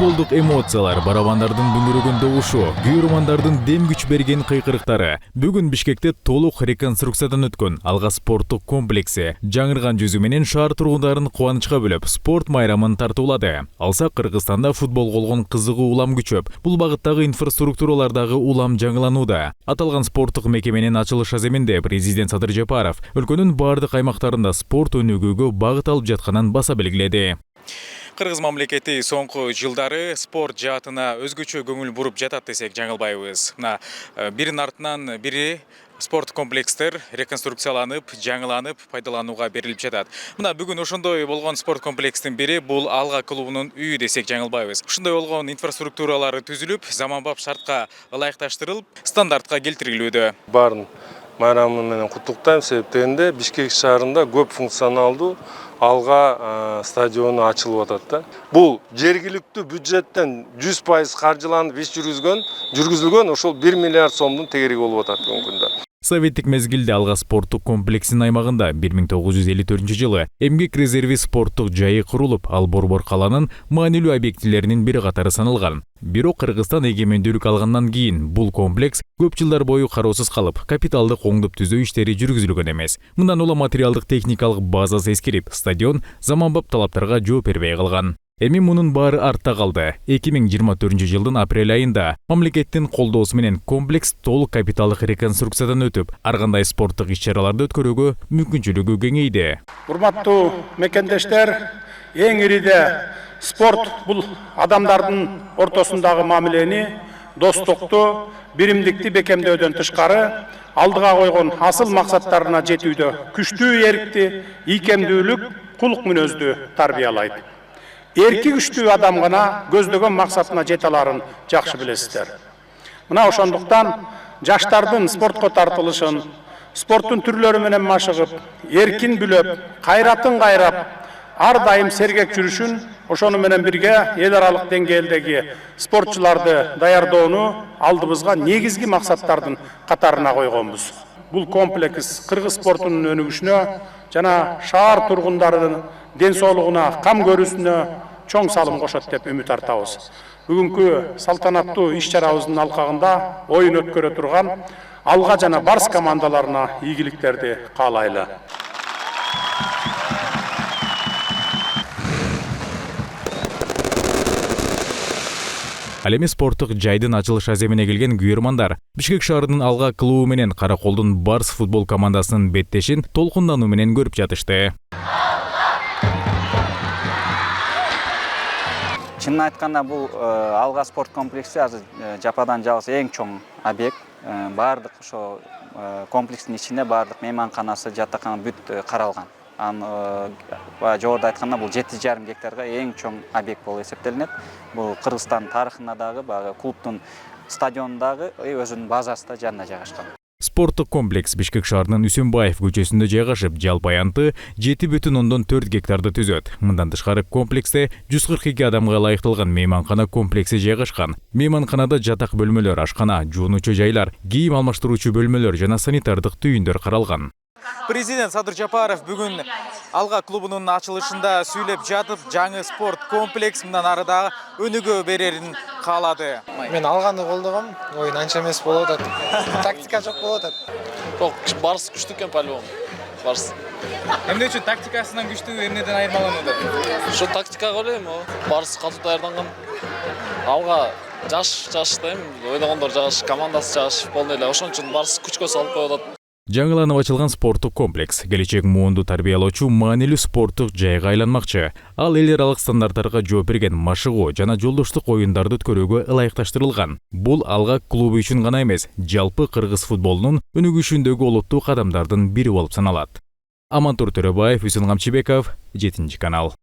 Футболдук эмоциялар, барабандардын дүңгүрөгөн добушу, күйөрмандардын дем күч берген кыйкырыктары. Бүгүн Бишкекте толук реконструкциядан өткөн Алга спорттук комплекси жаңырган жүзү менен шаар тургундарын кубанычка бөлөп, спорт майрамын тартуулады. Алса Кыргызстанда футболго болгон кызыгуу улам күчөп, бул багыттагы инфраструктуралардагы улам жаңыланууда. Аталган спорттук мекеменин ачылыш аземинде президент Садыр Жапаров өлкөнүн бардык аймактарында спорт өнүгүүгө багыт алып жатканын баса белгиледи. Кыргыз мамлекети соңку жылдары спорт жаатына өзгөчө көңүл буруп жатат десек жаңылбайбыз. Мына биринин артынан бири спорт комплекстер реконструкцияланып, жаңыланып, пайдаланууга берилип жатат. Мына бүгүн ошондой болгон спорт комплекстин бири бул Алга клубунун үйү десек жаңылбайбыз. Ушундай болгон инфраструктуралары түзүлүп, заманбап шартка ылайыкташтырылып, стандартка келтирилүүдө. Барын майрамы менен куттуктайм, себептегенде Бишкек шаарында көп функционалдуу Алга стадиону ачылып атат да. Бул жергиликтүү бюджеттен 100% каржыланып иш жүргүзүлгөн ошол 1 миллиард сомдун тегериги болуп атат бүгүнкү күндө. Советтик мезгилде Алга спорттук комплексинин аймагында 1954 жылы эмгек резерви спорттук жайы курулуп, ал Борбор каланын маанилүү объектилеринин бири катары саналган. Бирок Кыргызстан эгемендүүлүк алгандан кийин бул комплекс көп жылдар бою кароосуз калып, капиталдык оңдоп түзөө иштери жүргүзүлгөн эмес. Мындан улам материалдык техникалык базасы эскирип, стадион заманбап талаптарга жооп бербей калган. Эми мунун баары артта калды. 2024 жылдын апрель айында мамлекеттин колдоосу менен комплекс толук капиталдык реконструкциядан өтүп, ар кандай спорттук иш-чараларды өткөрүүгө мүмкүнчүлүгү кеңейди. Урматтуу мекендештер, эң ириде спорт бул адамдардын ортосундагы мамилени, достукту, биримдикти бекемдөөдөн тышкары алдыга койгон асыл максаттарына жетүүдө күчтүү эркти, ийкемдүүлүк, кулук мүнөздү тарбиялайт. Эрки күчтүү адам гана көздөгөн максатына жете аларын жакшы билесиздер. Мына ошондуктан жаштардын спортко тартылышын, спорттун түрлөрү менен машыгып, эркин бүлөп, кайратын кайрап, ар дайым сергек жүрүшүн, ошону менен бирге эл аралык деңгээлдеги спортчуларды даярдоону алдыбызга негизги максаттардын катарына койгонбуз. Бул комплекс кыргыз спортунун өнүгүшүнө жана шаар тургундарынын ден соолугуна, кам көрүүсүнө чоң салым кошот деп үмүт артабыз. Бүгүнкү салтанаттуу иш-чарабыздын алкагында оюн өткөрө турган Алга жана Барс командаларына ийгиликтерди каалайлы. Ал эми спорттук жайдын ачылыш аземине келген күйөрмандар Бишкек шаарынын Алга клубу менен Караколдун Барс футбол командасынын беттешин толкундануу менен көрүп жатышты. Чынын айтканда бул Алга спорт комплекси азыр жападан жалгыз эң чоң объект. Бардык ошо комплекстин ичинде бардык мейманканасы, жатакана бүт каралган. Жогоруда айтканда бул 7,5 гектарга эң чоң объект болуп эсептелинет. Бул Кыргызстан тарыхында дагы клубтун стадионундагы өзүнүн базасында жанына жайгашкан. Спорттук комплекс Бишкек шаарынын Үсөнбаев көчөсүндө жайгашып, жалпы аянты 7,4 гектарды түзөт. Мындан тышкары комплексте 142 адамга ылайыкталган мейманкана комплекси жайгашкан. Мейманканада жатак бөлмөлөр, ашкана, жуунуучу жайлар, кийим алмаштыруучу бөлмөлөр жана санитардык түйүндөр каралган. Президент Садыр Жапаров бүгүн Алга клубунун ачылышында сүйлөп жатып, жаңы спорт комплекс мындан ары дагы өнүгө берерин каалады. Мен Алганы колдогом, оюн анча эмес болуп атат. Тактика жок болуп атат. Жок, Барс күчтүү экен по-любому. Барс. Эмне үчүн тактикасынан күчтүү, эмнеден айырмаланууда? Ошо тактикага элем, Барс катуу даярданган. Алга жаш да эми, ойногондор жаш, командасы жаш, полный эле. Ошон үчүн Барс күчкө салып коюп атат. Жаңыланып ачылган спорттук комплекс келечек муунду тарбиялоочу маанилүү спорттук жайга айланмакчы. Ал эл аралык стандарттарга жооп берген машыгуу жана жолдоштук оюндарды өткөрүүгө ылайыкташтырылган. Бул Алга клубу үчүн гана эмес, жалпы кыргыз футболунун өнүгүшүндөгү олуттуу кадамдардын бири болуп саналат. Амантур Төрөбаев, Үсөн Камчыбеков, 7 канал.